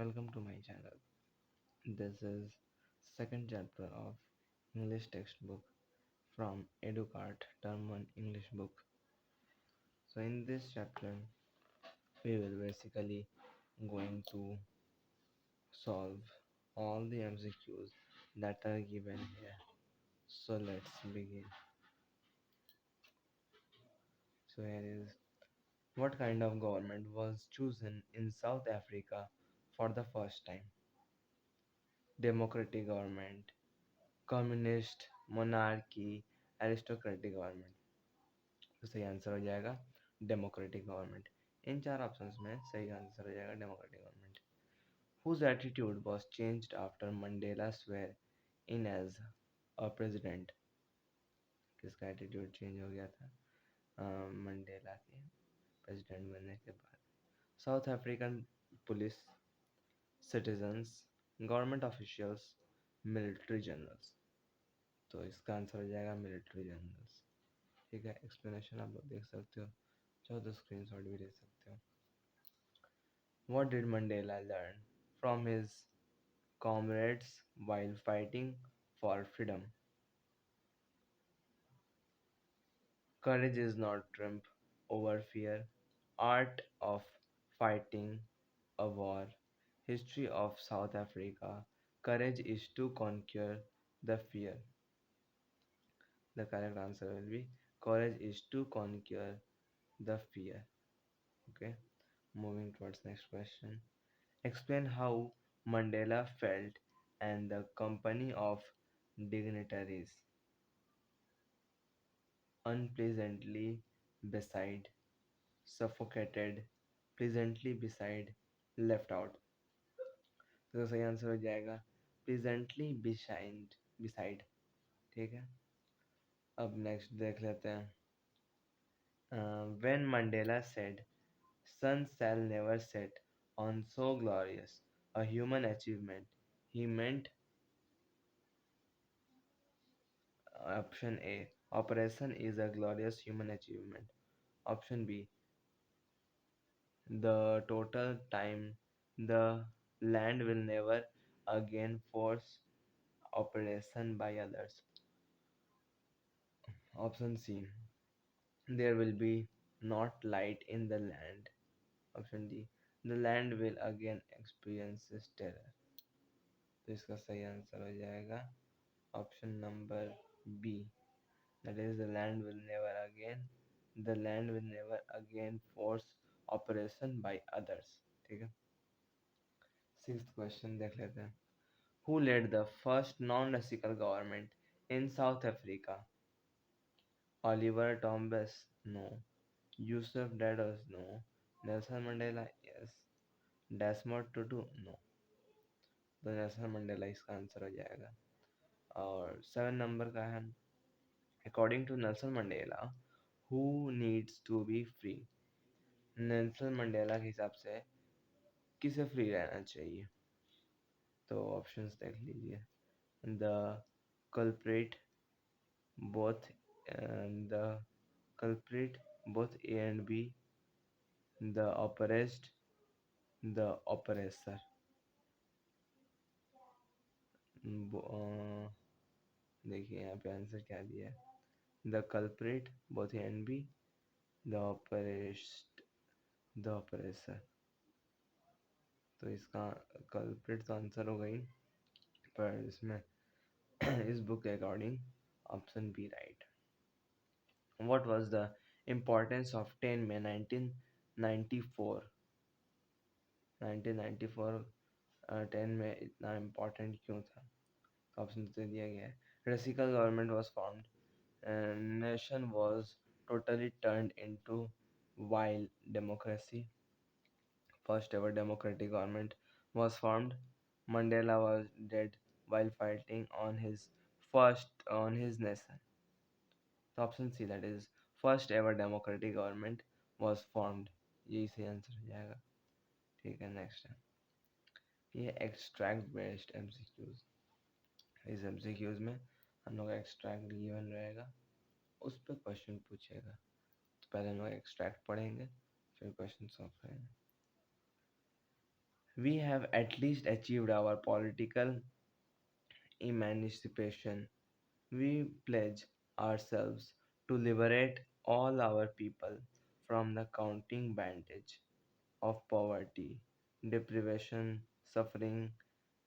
Welcome to my channel. This is second chapter of English textbook from educart term 1 English book. So in this chapter we will basically going to solve all the MCQs that are given here. So let's begin. So here is, what kind of government was chosen in South Africa for the first time? Democratic government, communist, monarchy, aristocratic government. तो सही answer हो जाएगा democratic government. इन चार options में सही answer हो जाएगा democratic government. Whose attitude was changed after Mandela swear in as a president. किसका एटीट्यूड चेंज हो गया था मंडेला के प्रेसिडेंट बनने के बाद? South African police, citizens, government officials, military generals. तो इसका आंसर हो जाएगा मिलिट्री जनरल्स। ठीक है, एक्सप्लेनेशन आप लोग देख सकते हो, चाहो तो स्क्रीनशॉट भी ले सकते हो। What did Mandela learn from his comrades while fighting for freedom? Courage is not triumph over fear, art of fighting a war, history of South Africa. Courage is to conquer the fear. The correct answer will be courage is to conquer the fear. Okay, moving towards next question. Explain how Mandela felt and the company of dignitaries unpleasantly beside, suffocated, pleasantly beside, left out. तो सही answer हो जाएगा pleasantly beside. ठीक है, अब next देख लेते हैं। When Mandela said, "Sun shall never set on so glorious a human achievement," he meant option A, operation is a glorious human achievement. Option B, the total time the land will never again force operation by others. Option C, there will be not light in the land. Option D, the land will again experience terror. तो इसका सही answer हो जाएगा option number B, that is the land will never again force operation by others. ठीक है, sixth question देख लेते हैं। Who led the first non-reciprocal government in South Africa? Oliver Tambo? No. Yusuf Daddos? No. Nelson Mandela? Yes. Desmond Tutu? No. तो Nelson Mandela इसका answer हो जाएगा। और 7 नंबर का है, according to Nelson Mandela who needs to be free. Nelson Mandela के हिसाब से किसे फ्री रहना चाहिए? तो ऑप्शंस देख लीजिए। The culprit, both the culprit, both A and B, the oppressed, the oppressor. देखिए यहाँ पे आंसर क्या दिया है, the culprit, both A and B, the oppressed, the oppressor. तो इसका कल्प्रिट तो आंसर हो गई, पर इसमें इस बुक के according option B right. What was the importance of 10 May 1994? 1994 10 में इतना इम्पोर्टेंट क्यों था? ऑप्शन दे दिया गया है। Racial government was formed, nation was totally turned into wild democracy, first ever democratic government was formed, Mandela was dead while fighting on his nation. तो option C, that is first ever democratic government was formed, यही सही answer हो जाएगा। ठीक है, next है ये extract based MCQs. इस एमसीक्यूज में हम लोग एक्सट्रैक्ट गिवन रहेगा, उस पर क्वेश्चन पूछेगा। तो पहले हम लोग एक्सट्रैक्ट पढ़ेंगे, फिर क्वेश्चन सॉल्व करेंगे। We have at least achieved our political emancipation. We pledge ourselves to liberate all our people from the counting bandage of poverty, deprivation, suffering,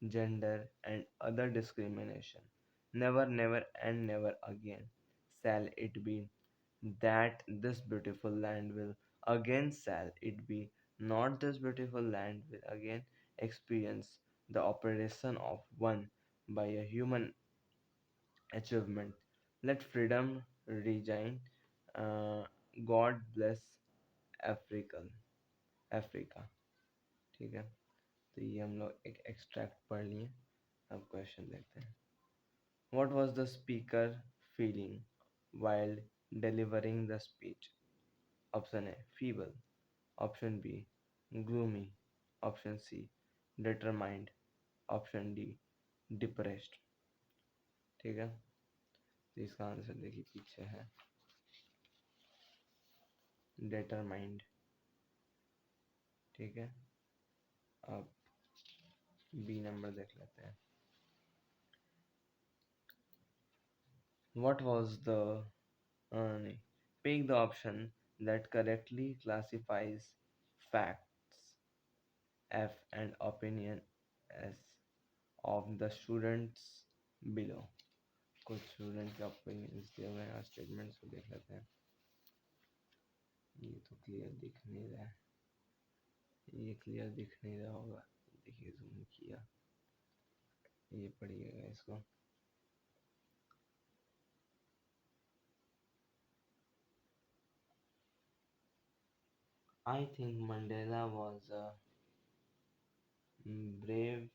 gender, and other discrimination. Never, never, and never again shall it be that this beautiful land will again shall it be not this beautiful land will again experience the operation of one by a human achievement. Let freedom reign. uh, God bless African Africa. ठीक है, तो ये हम लोग एक extract पढ़ लिए। अब क्वेश्चन देखते हैं। What was the speaker feeling while delivering the speech? Option A feeble, option B gloomy, option C determined, option D depressed। ठीक है, तो इसका आंसर देखिए पीछे है determined। ठीक है, अब बी नंबर देख लेते हैं। What was the नहीं, pick the option that correctly classifies facts F and opinion S of the students below। कुछ स्टूडेंट के ओपिनियंस दिए हुए हैं, स्टेटमेंट्स को देख लेते हैं। ये तो क्लियर दिख नहीं रहा है, ये क्लियर दिख नहीं रहा होगा, देखिए जूम किया, ये पढ़िएगा इसको। I think Mandela was a brave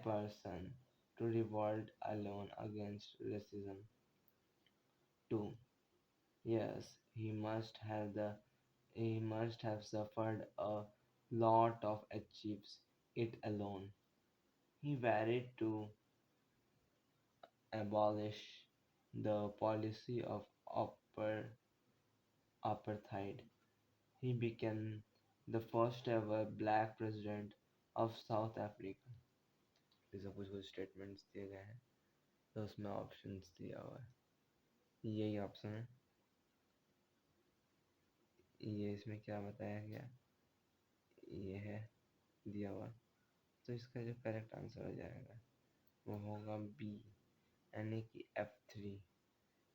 person to revolt alone against racism. 2. Yes, he must have suffered a lot of achieves it alone. He varied to abolish the policy of apartheid. He became the first ever black president of South Africa। जैसे कुछ कुछ statements दिए गए हैं, तो उसमें options दिया हुआ है, यही ऑप्शन है। ये इसमें क्या बताया गया, ये है दिया हुआ, तो इसका जो करेक्ट आंसर हो जाएगा वो होगा बी, यानी कि F3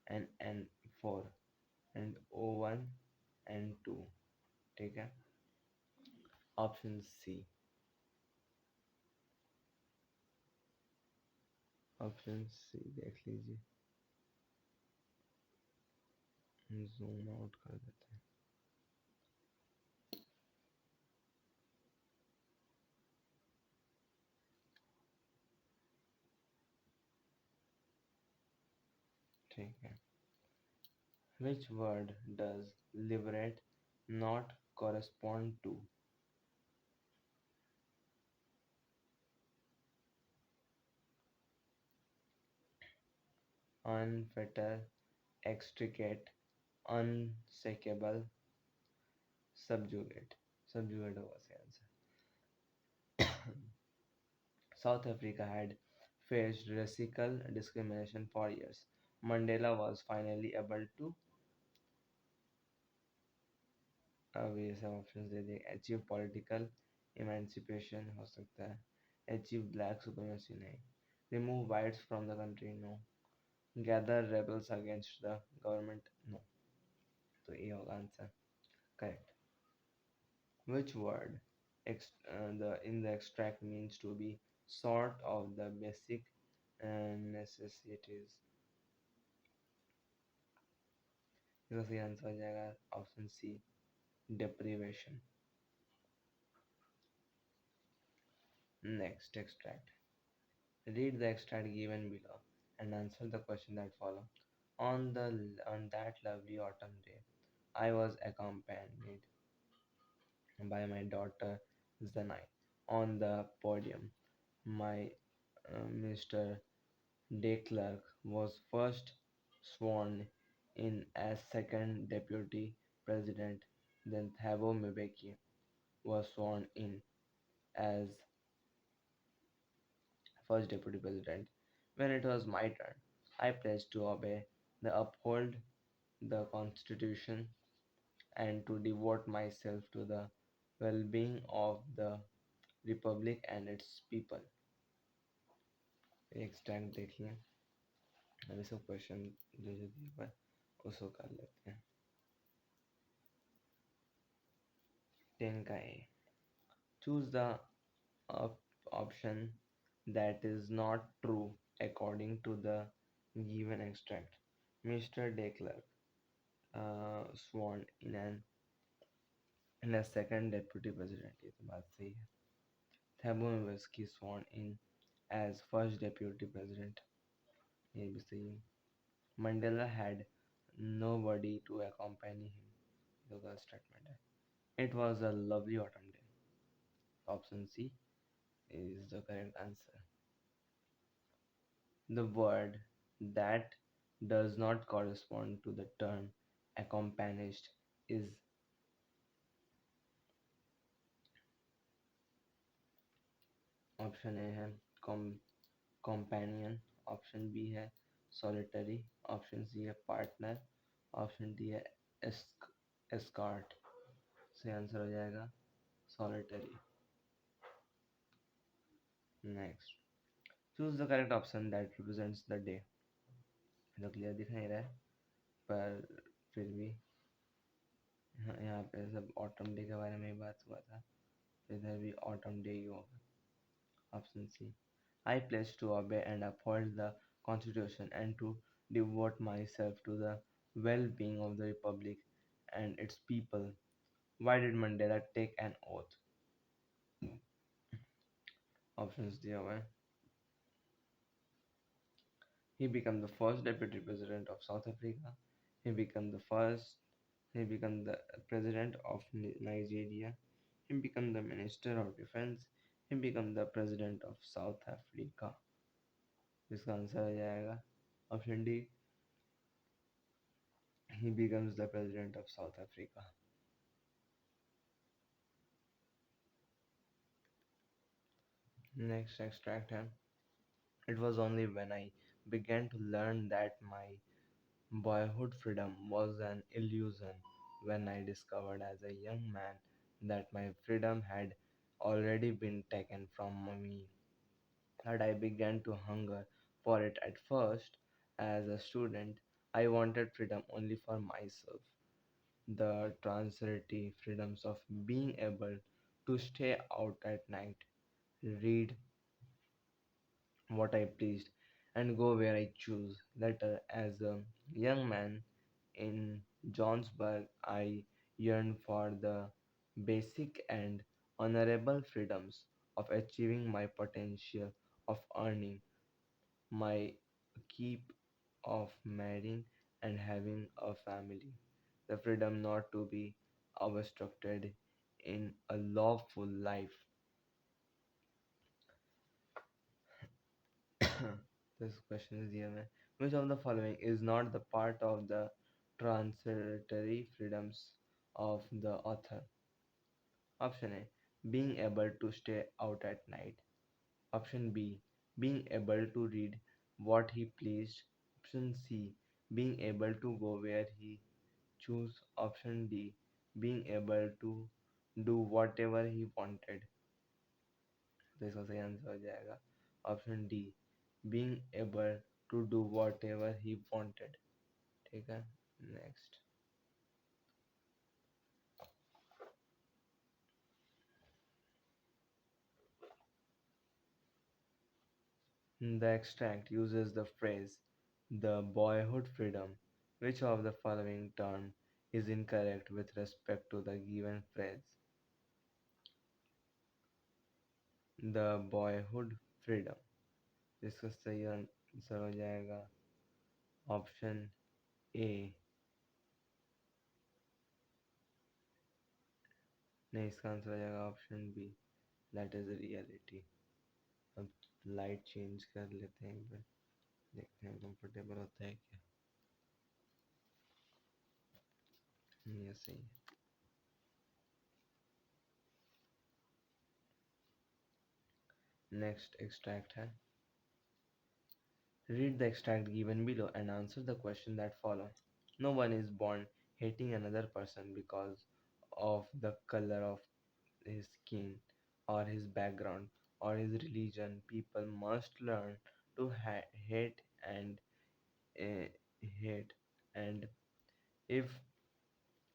and N4 and O1 and 2। ठीक है, ऑप्शन सी, ऑप्शन सी देख लीजिए, जूम आउट कर देते हैं। ठीक है, which word does liberate not correspond to? Unfetter, extricate, unshakable, subjugate। subjugate होगा सही answer. South Africa had faced racial discrimination for years. Mandela was finally able to, अब ये सब ऑप्शन दे दिए, अचीव पॉलिटिकल इमेंसिपेशन हो सकता है, अचीव ब्लैक सुप्रीमेसी नहीं, remove whites from the country no, gather rebels against the government no. तो ये होगा answer correct. Which word in the extract means to be sort of the basic necessities? इसका सही answer हो जाएगा option C, deprivation। Next extract. Read the extract given below and answer the question that follow. On that lovely autumn day, I was accompanied by my daughter Zanai. On the podium, my Mr. De Klerk was first sworn in as second deputy president. Then Thabo Mbeki was sworn in as first deputy president. When it was my turn, I pledged to obey, the uphold the constitution, and to devote myself to the well-being of the republic and its people. एक stand देखिए, अभी सब question जो जो दिए हुए हैं, उसको कर लेते हैं। 10 का ए, choose the option that is not true according to the given extract. Mr. De Klerk sworn in as second deputy president. ये तो बात सही है. Thabo Mbeki sworn in as first deputy president. ये भी सही है. Mandela had nobody to accompany him. ये तो statement है. It was a lovely autumn day. Option C is the correct answer. The word that does not correspond to the term accompanied is option A है companion, option B है solitary, option C है partner, option D है escort. से answer हो जाएगा solitary. Next, choose the correct option that represents the day. तो clear दिख नहीं रहा है, पर फिर भी यहाँ पे सब ऑटम डे के बारे में ही बात हुआ था, तो इधर भी ऑटम डे ही होगा. Option C. I pledge to obey and uphold the Constitution and to devote myself to the well-being of the Republic and its people. Why did Mandela take an oath? Options दिया हुआ है. He became the first deputy president of South Africa. He became the first. He became the president of Nigeria. He became the minister of defense. He became the president of South Africa. इसका answer हो जाएगा option D. He becomes the president of South Africa. Next extract है. It was only when I began to learn that my boyhood freedom was an illusion, when I discovered as a young man that my freedom had already been taken from me, that I began to hunger for it. At first, as a student, I wanted freedom only for myself. The transitory freedoms of being able to stay out at night, read what I pleased, and go where I choose. Later, as a young man in Johannesburg, I yearned for the basic and honorable freedoms of achieving my potential, of earning my keep, of marrying and having a family. The freedom not to be obstructed in a lawful life. This question is here. Which of the following is not the part of the transitory freedoms of the author? Option A. Being able to stay out at night. Option B. Being able to read what he pleased. Option C. Being able to go where he chose. Option D. Being able to do whatever he wanted. तो इसका सही answer हो जाएगा option D, being able to do whatever he wanted. ठीक है. Next, the extract uses the phrase the boyhood freedom. Which of the following term is incorrect with respect to the given phrase? The boyhood freedom, इसका सही answer हो जाएगा option A. नहीं, इसका answer हो जाएगा option B, that is reality. अब light change कर लेते हैं एक बार, देखते हैं कंफर्टेबल होता है क्या. ये सही है. नेक्स्ट एक्सट्रैक्ट है, read the extract given below and answer the question that follow. No one is born hating another person because of the color of his skin or his background or his religion. People must learn to hate and uh, hate, and if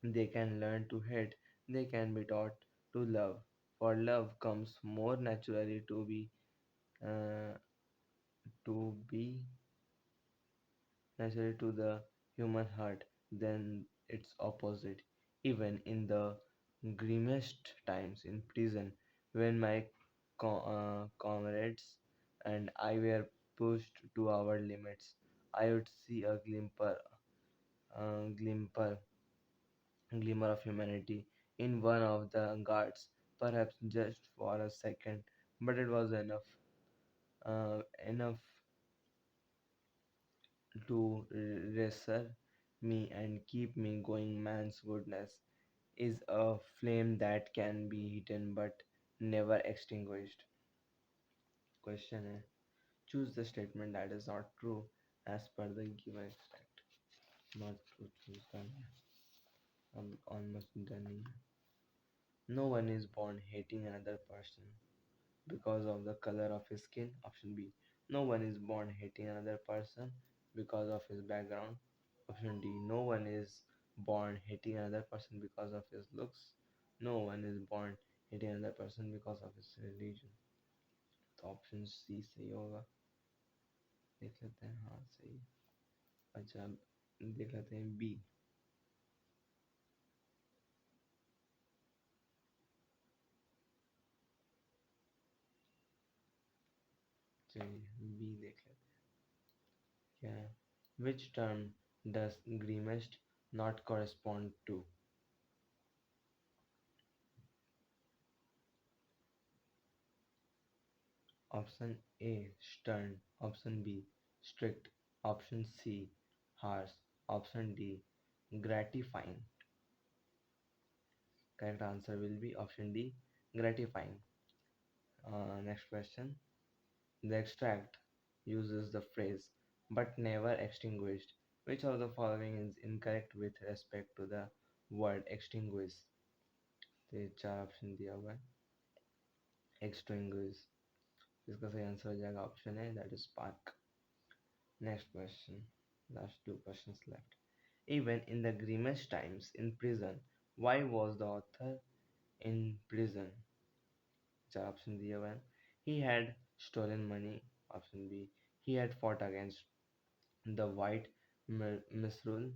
they can learn to hate, they can be taught to love. For love comes more naturally uh, to be naturally to the human heart than its opposite. Even in the grimmest times in prison, when my comrades and I were pushed to our limits, I would see a glimmer, glimmer of humanity in one of the guards, perhaps just for a second, but it was enough to reassure me and keep me going. Man's goodness is a flame that can be hidden but never extinguished. Question है, choose the statement that is not true as per the given extract. Not true, choose done है, अब almost done ही है. No one is born hating another person because of the color of his skin. Option B. No one is born hating another person because of his background. Option D. No one is born hating another person because of his looks. No one is born hating another person because of his religion. तो option सी सही होगा. देख लेते हैं, हाँ सही. अच्छा, देख लेते हैं बी. चलिए बी देख लेते हैं क्या है. Which term does grimmest not correspond to? Option A stern, option B strict, option C harsh, option D gratifying. Correct answer will be option D gratifying. Next question. The extract uses the phrase but never extinguished. Which of the following is incorrect with respect to the word extinguish? तो ये चार option दिया हुआ है. Extinguish, इसका सही answer हो जाएगा ऑप्शन है, that is spark. Next question. Last two questions left. Even in the grimmest times in prison, why was the author in prison? चार ऑप्शन दिए हुए हैं. He had stolen money. Option B. He had fought against the white misrule.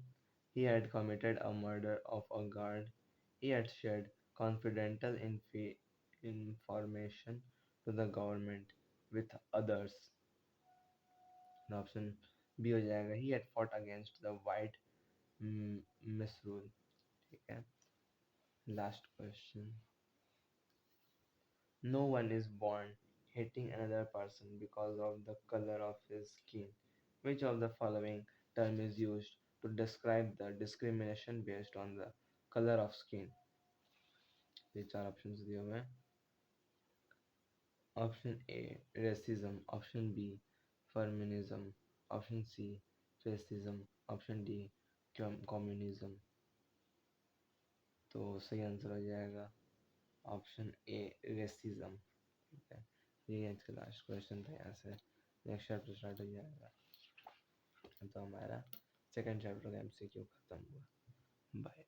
He had committed a murder of a guard. He had shared confidential information to the government with others. Option B हो जाएगा, he had fought against the white misrule. ठीक है. Last question. No one is born hating another person because of the color of his skin. Which of the following term is used to describe the discrimination based on the color of skin? ये चार options दिए हुए हैं. Option A racism, option B feminism, option C fascism, option D communism. तो सही answer हो जाएगा option A racism. ठीक है. ये आज का लास्ट क्वेश्चन था. यहाँ से नेक्स्ट चैप्टर स्टार्ट हो जाएगा. तो हमारा सेकंड चैप्टर का एमसीक्यू खत्म हुआ. बाय.